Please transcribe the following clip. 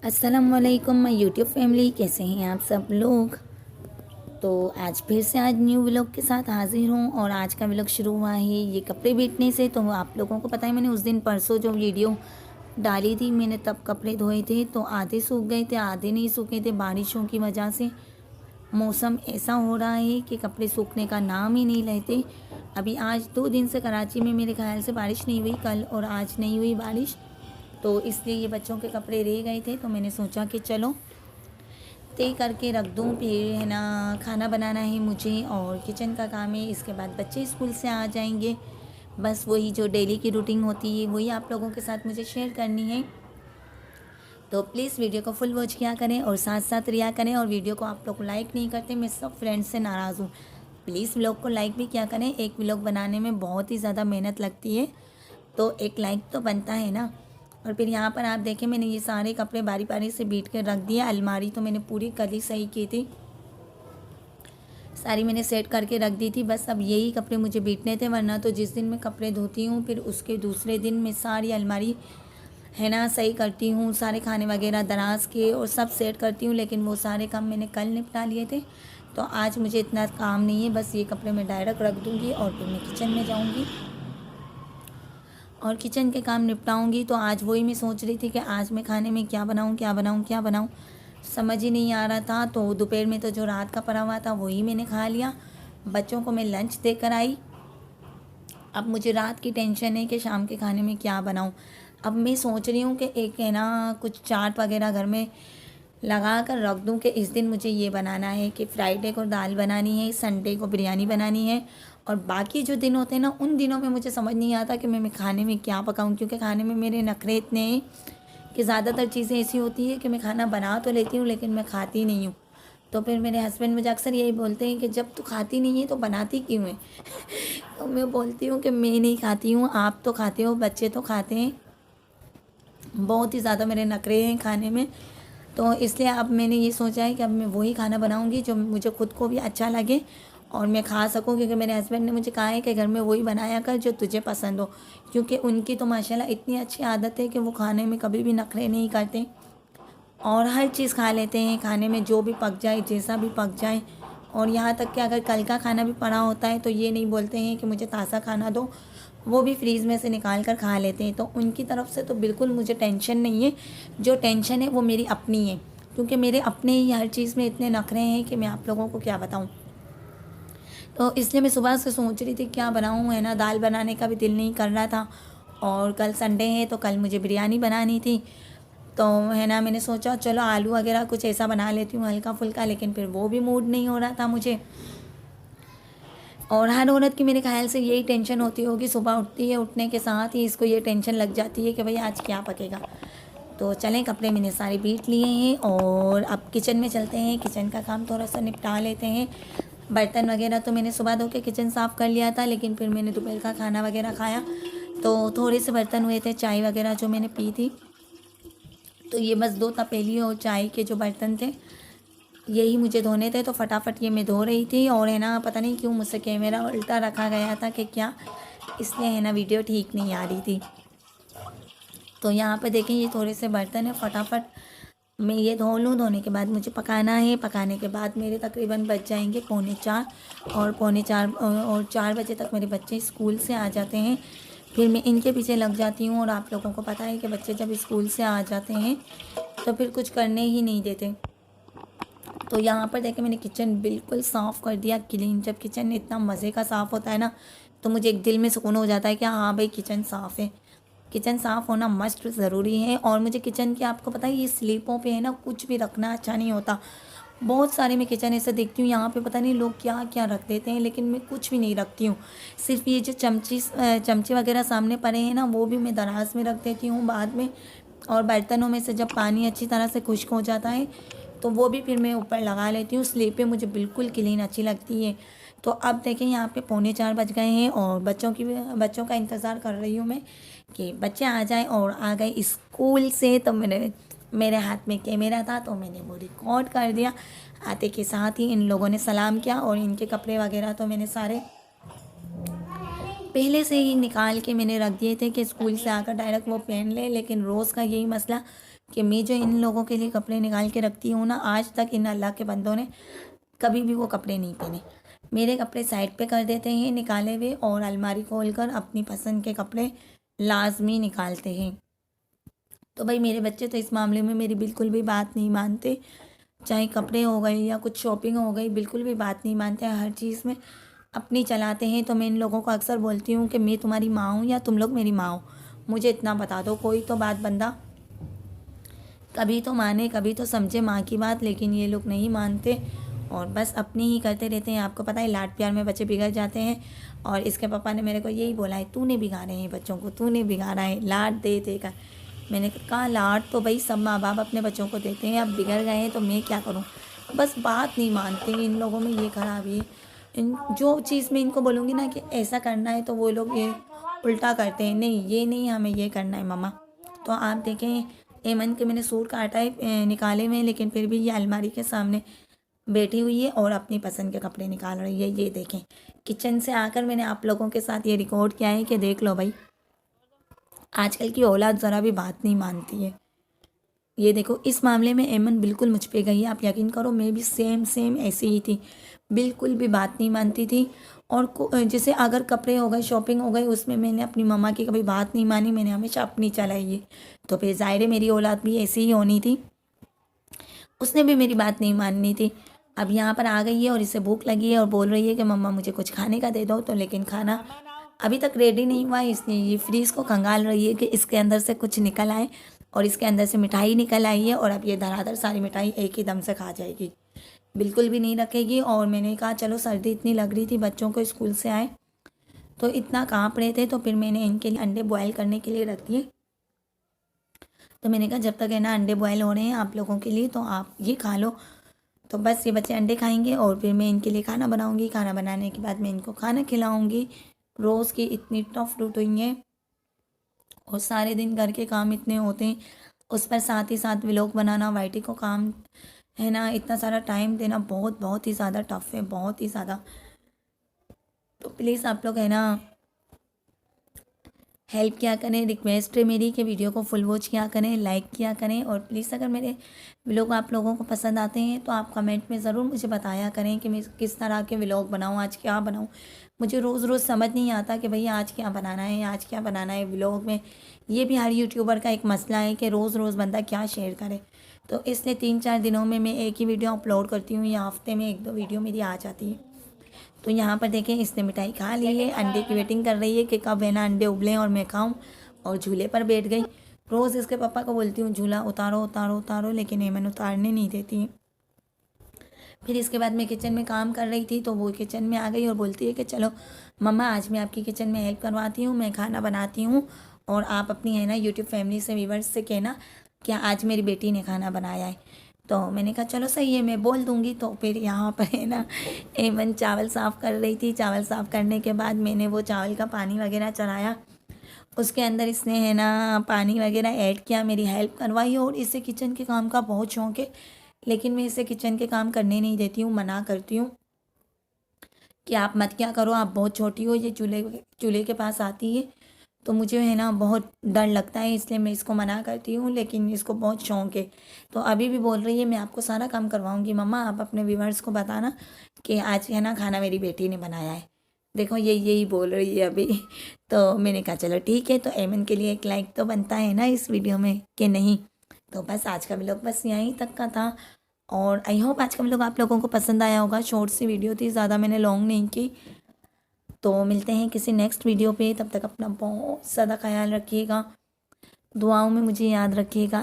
अस्सलामुअलैकुम my YouTube family, कैसे हैं आप सब लोग। तो आज फिर से आज न्यू व्लॉग के साथ हाजिर हूँ और आज का व्लॉग शुरू हुआ है ये कपड़े बेचने से। तो आप लोगों को पता है, मैंने उस दिन परसों जो वीडियो डाली थी, मैंने तब कपड़े धोए थे तो आधे सूख गए थे, आधे नहीं सूखे थे बारिशों की वजह से। मौसम ऐसा हो रहा है कि कपड़े सूखने का नाम ही नहीं लेते। अभी आज 2 दिन से कराची में मेरे ख्याल से बारिश नहीं हुई, कल और आज नहीं हुई बारिश, तो इसलिए ये बच्चों के कपड़े रह गए थे। तो मैंने सोचा कि चलो तय करके रख दूँ, फिर है ना खाना बनाना है मुझे और किचन का काम है। इसके बाद बच्चे स्कूल से आ जाएंगे, बस वही जो डेली की रूटीन होती है वही आप लोगों के साथ मुझे शेयर करनी है। तो प्लीज़ वीडियो को फुल वॉच किया करें और साथ साथ रिया करें। और वीडियो को आप लोग लाइक नहीं करते, मैं सब फ्रेंड्स से नाराज़ हूँ। प्लीज़ व्लॉग को लाइक भी किया करें, एक व्लॉग बनाने में बहुत ही ज़्यादा मेहनत लगती है, तो एक लाइक तो बनता है ना। और फिर यहाँ पर आप देखें, मैंने ये सारे कपड़े बारी बारी से बीट कर रख दिए। अलमारी तो मैंने पूरी कल ही सही की थी, सारी मैंने सेट करके रख दी थी। बस अब यही कपड़े मुझे बीटने थे, वरना तो जिस दिन मैं कपड़े धोती हूँ फिर उसके दूसरे दिन मैं सारी अलमारी है ना सही करती हूँ, सारे खाने वगैरह दराज के और सब सेट करती हूँ। लेकिन वो सारे काम मैंने कल निपटा लिए थे, तो आज मुझे इतना काम नहीं है। बस ये कपड़े मैं डायरेक्ट रख दूँगी और फिर मैं किचन में जाऊँगी और किचन के काम निपटाऊंगी। तो आज वही मैं सोच रही थी कि आज मैं खाने में क्या बनाऊं, क्या बनाऊं, क्या बनाऊं, समझ ही नहीं आ रहा था। तो दोपहर में तो जो रात का पड़ा हुआ था वही मैंने खा लिया, बच्चों को मैं लंच देकर आई। अब मुझे रात की टेंशन है कि शाम के खाने में क्या बनाऊं। अब मैं सोच रही हूँ कि एक है ना कुछ चाट वगैरह घर में लगा कर रख दूँ कि इस दिन मुझे ये बनाना है, कि फ्राइडे को दाल बनानी है, संडे को बिरयानी बनानी है। और बाकी जो दिन होते हैं ना, उन दिनों में मुझे समझ नहीं आता कि मैं खाने में क्या पकाऊं, क्योंकि खाने में मेरे नखरे इतने हैं कि ज़्यादातर चीज़ें ऐसी होती है कि मैं खाना बना तो लेती हूँ लेकिन मैं खाती नहीं हूँ। तो फिर मेरे हस्बैंड मुझे अक्सर यही बोलते हैं कि जब तू खाती नहीं है तो बनाती क्यों है। तो मैं बोलती हूँ कि मैं नहीं खाती हूँ, आप तो खाते हो, बच्चे तो खाते हैं। बहुत ही ज़्यादा मेरे नखरे हैं खाने में, तो इसलिए अब मैंने ये सोचा है कि अब मैं वही खाना बनाऊंगी जो मुझे खुद को भी अच्छा लगे और मैं खा सकूं। क्योंकि मेरे हस्बैंड ने मुझे कहा है कि घर में वही बनाया कर जो तुझे पसंद हो, क्योंकि उनकी तो माशाल्लाह इतनी अच्छी आदत है कि वो खाने में कभी भी नखरे नहीं करते और हर चीज़ खा लेते हैं खाने में, जो भी पक जाए, जैसा भी पक जाए। और यहाँ तक कि अगर कल का खाना भी पड़ा होता है तो ये नहीं बोलते हैं कि मुझे ताज़ा खाना दो, वो भी फ्रीज़ में से निकाल कर खा लेते हैं। तो उनकी तरफ से तो बिल्कुल मुझे टेंशन नहीं है, जो टेंशन है वो मेरी अपनी है, क्योंकि मेरे अपने ही हर चीज़ में इतने नखरे हैं कि मैं आप लोगों को क्या बताऊँ। तो इसलिए मैं सुबह से सोच रही थी क्या बनाऊँ, है ना, दाल बनाने का भी दिल नहीं कर रहा था। और कल संडे है तो कल मुझे बिरयानी बनानी थी, तो है ना मैंने सोचा चलो आलू वगैरह कुछ ऐसा बना लेती हूँ हल्का फुल्का, लेकिन फिर वो भी मूड नहीं हो रहा था मुझे। और हर औरत की मेरे ख्याल से यही टेंशन होती होगी, सुबह उठती है, उठने के साथ ही इसको ये टेंशन लग जाती है कि भाई आज क्या पकेगा। तो चलें, कपड़े मैंने सारे बीट लिए हैं और अब किचन में चलते हैं, किचन का काम थोड़ा सा निपटा लेते हैं। बर्तन वगैरह तो मैंने सुबह धो के किचन साफ़ कर लिया था, लेकिन फिर मैंने दोपहर का खाना वगैरह खाया तो थोड़े से बर्तन हुए थे, चाय वगैरह जो मैंने पी थी। तो ये बस 2 तपेली और चाय के जो बर्तन थे यही मुझे धोने थे, तो फटाफट ये मैं धो रही थी। और है ना पता नहीं क्यों मुझसे कैमरा उल्टा रखा गया था कि क्या, इसलिए है ना वीडियो ठीक नहीं आ रही थी। तो यहाँ पे देखें ये थोड़े से बर्तन है, फटाफट मैं ये धो लूँ। धोने के बाद मुझे पकाना है, पकाने के बाद मेरे तकरीबन बच जाएंगे 3:45 और 3:45 और 4 बजे तक मेरे बच्चे स्कूल से आ जाते हैं। फिर मैं इनके पीछे लग जाती हूँ और आप लोगों को पता है कि बच्चे जब स्कूल से आ जाते हैं तो फिर कुछ करने ही नहीं देते। तो यहाँ पर देखें मैंने किचन बिल्कुल साफ़ कर दिया, क्लीन। जब किचन इतना मज़े का साफ़ होता है ना, तो मुझे एक दिल में सुकून हो जाता है कि हाँ भाई किचन साफ़ है। किचन साफ़ होना मस्ट ज़रूरी है। और मुझे किचन की आपको पता है ये स्लीपों पे है ना कुछ भी रखना अच्छा नहीं होता। बहुत सारे मैं किचन ऐसे देखती हूँ यहाँ पे पता नहीं लोग क्या क्या रख देते हैं, लेकिन मैं कुछ भी नहीं रखती हूँ। सिर्फ ये जो चमचे वगैरह सामने पड़े हैं ना, वो भी मैं दराज में रख देती हूँ बाद में। और बर्तनों में से जब पानी अच्छी तरह से खुश्क हो जाता है तो वो भी फिर मैं ऊपर लगा लेती हूँ। स्लीपें मुझे बिल्कुल क्लीन अच्छी लगती है। तो अब देखें यहाँ पे 3:45 बज गए हैं और बच्चों का इंतज़ार कर रही हूँ मैं कि बच्चे आ जाएं। और आ गए स्कूल से तो मेरे हाथ में कैमरा था तो मैंने वो रिकॉर्ड कर दिया। आते के साथ ही इन लोगों ने सलाम किया और इनके कपड़े वगैरह तो मैंने सारे पहले से ही निकाल के मैंने रख दिए थे कि स्कूल से आकर डायरेक्ट वो पहन ले। लेकिन रोज़ का यही मसला कि मैं जो इन लोगों के लिए कपड़े निकाल के रखती हूँ ना, आज तक इन अल्लाह के बंदों ने कभी भी वो कपड़े नहीं पहने। मेरे कपड़े साइड पे कर देते हैं निकाले हुए, और अलमारी खोल कर अपनी पसंद के कपड़े लाजमी निकालते हैं। तो भाई मेरे बच्चे तो इस मामले में मेरी बिल्कुल भी बात नहीं मानते, चाहे कपड़े हो गए या कुछ शॉपिंग हो गई, बिल्कुल भी बात नहीं मानते हैं, हर चीज़ में अपनी चलाते हैं। तो मैं इन लोगों को अक्सर बोलती हूँ कि मैं तुम्हारी माँ हूँ या तुम लोग मेरी माँ हो, मुझे इतना बता दो। कोई तो बात बंदा कभी तो माने, कभी तो समझे माँ की बात, लेकिन ये लोग नहीं मानते और बस अपनी ही करते रहते हैं। आपको पता है लाड प्यार में बच्चे बिगड़ जाते हैं, और इसके पापा ने मेरे को यही बोला है, तूने बिगाड़े हैं बच्चों को, तूने बिगाड़ा है, लाड दे देकर। मैंने कहा लाड तो भाई सब माँ बाप अपने बच्चों को देते हैं, अब बिगड़ गए हैं तो मैं क्या करूँ। बस बात नहीं मानते इन लोगों में, ये खराबी है। इन जो चीज़ मैं इनको बोलूँगी ना कि ऐसा करना है, तो वो लोग ये उल्टा करते हैं, नहीं ये नहीं, हमें ये करना है मम्मा। तो आप देखें, एमन के मैंने सूट काटा है निकाले हुए हैं, लेकिन फिर भी ये अलमारी के सामने बैठी हुई है और अपनी पसंद के कपड़े निकाल रही है। ये देखें, किचन से आकर मैंने आप लोगों के साथ ये रिकॉर्ड किया है कि देख लो भाई, आजकल की औलाद ज़रा भी बात नहीं मानती है। ये देखो, इस मामले में एमन बिल्कुल मुझ पे गई है, आप यकीन करो मैं भी सेम सेम ऐसी ही थी, बिल्कुल भी बात नहीं मानती थी। और जैसे अगर कपड़े हो गए, शॉपिंग हो गई, उसमें मैंने अपनी मम्मा की कभी बात नहीं मानी, मैंने हमेशा अपनी चलाई है। तो फिर ज़ाहिर है मेरी औलाद भी ऐसी ही होनी थी, उसने भी मेरी बात नहीं माननी थी। अब यहाँ पर आ गई है और इसे भूख लगी है और बोल रही है कि मम्मा मुझे कुछ खाने का दे दो, तो लेकिन खाना अभी तक रेडी नहीं हुआ है, इसलिए ये फ्रीज़ को खंगाल रही है कि इसके अंदर से कुछ निकल आए। और इसके अंदर से मिठाई निकल आई है, और अब ये धड़ाधड़ सारी मिठाई एक ही दम से खा जाएगी, बिल्कुल भी नहीं रखेगी। और मैंने कहा चलो, सर्दी इतनी लग रही थी, बच्चों को स्कूल से आए तो इतना काँप रहे थे, तो फिर मैंने इनके लिए अंडे बॉयल करने के लिए रख दिए। तो मैंने कहा जब तक है ना अंडे बॉयल हो रहे हैं आप लोगों के लिए, तो आप ये खा लो। तो बस ये बच्चे अंडे खाएंगे और फिर मैं इनके लिए खाना बनाऊंगी, खाना बनाने के बाद मैं इनको खाना खिलाऊंगी। रोज़ की इतनी टफ रूटीन है, और सारे दिन घर के काम इतने होते हैं, उस पर साथ ही साथ व्लॉग बनाना, वाईटी को काम है ना, इतना सारा टाइम देना बहुत बहुत ही ज़्यादा टफ है, बहुत ही ज़्यादा। तो प्लीज़ आप लोग है ना हेल्प किया करें, रिक्वेस्ट है मेरी कि वीडियो को फुल वॉच किया करें, लाइक किया करें। और प्लीज़ अगर मेरे व्लॉग आप लोगों को पसंद आते हैं तो आप कमेंट में ज़रूर मुझे बताया करें कि मैं किस तरह के व्लॉग बनाऊँ, आज क्या बनाऊँ। मुझे रोज़ रोज़ समझ नहीं आता कि भैया आज क्या बनाना है, आज क्या बनाना है व्लॉग में। ये भी हर यूट्यूबर का एक मसला है कि रोज़ रोज़ बंदा क्या शेयर करे। तो इसलिए 3-4 दिनों में मैं एक ही वीडियो अपलोड करती हूँ, या हफ्ते में 1-2 वीडियो मेरी आ जाती है। तो यहाँ पर देखें, इसने मिठाई खा ली है, अंडे की वेटिंग कर रही है कि कब है ना अंडे उबलें और मैं खाऊं, और झूले पर बैठ गई। रोज़ इसके पापा को बोलती हूँ झूला उतारो उतारो उतारो, लेकिन एमन उतारने नहीं देती है। फिर इसके बाद मैं किचन में काम कर रही थी, तो वो किचन में आ गई और बोलती है कि चलो मम्मा आज मैं आपकी किचन में हेल्प करवाती हूँ, मैं खाना बनाती हूँ, और आप अपनी है ना यूट्यूब फैमिली से, व्यूवर्स से कहना कि आज मेरी बेटी ने खाना बनाया है। तो मैंने कहा चलो सही है, मैं बोल दूँगी। तो फिर यहाँ पर है ना एमन चावल साफ़ कर रही थी, चावल साफ़ करने के बाद मैंने वो चावल का पानी वगैरह चढ़ाया, उसके अंदर इसने है ना पानी वगैरह ऐड किया, मेरी हेल्प करवाई। और इसे किचन के काम का बहुत शौक़ है, लेकिन मैं इसे किचन के काम करने नहीं देती हूँ, मना करती हूँ कि आप मत क्या करो, आप बहुत छोटी हो, ये चूल्हे के पास आती है तो मुझे है ना बहुत डर लगता है, इसलिए मैं इसको मना करती हूँ। लेकिन इसको बहुत शौक़ है, तो अभी भी बोल रही है मैं आपको सारा काम करवाऊँगी मम्मा, आप अपने व्यूवर्स को बताना कि आज है ना खाना मेरी बेटी ने बनाया है। देखो ये यही बोल रही है अभी। तो मैंने कहा चलो ठीक है, तो एमन के लिए एक लाइक तो बनता है ना इस वीडियो में कि नहीं। तो बस आज का व्लॉग बस यहीं तक का था, और आई होप आज का व्लॉग आप लोगों को पसंद आया होगा। शॉर्ट सी वीडियो थी, ज़्यादा मैंने लॉन्ग नहीं की। तो मिलते हैं किसी नेक्स्ट वीडियो पे, तब तक अपना बहुत ज़्यादा ख्याल रखिएगा, दुआओं में मुझे याद रखिएगा।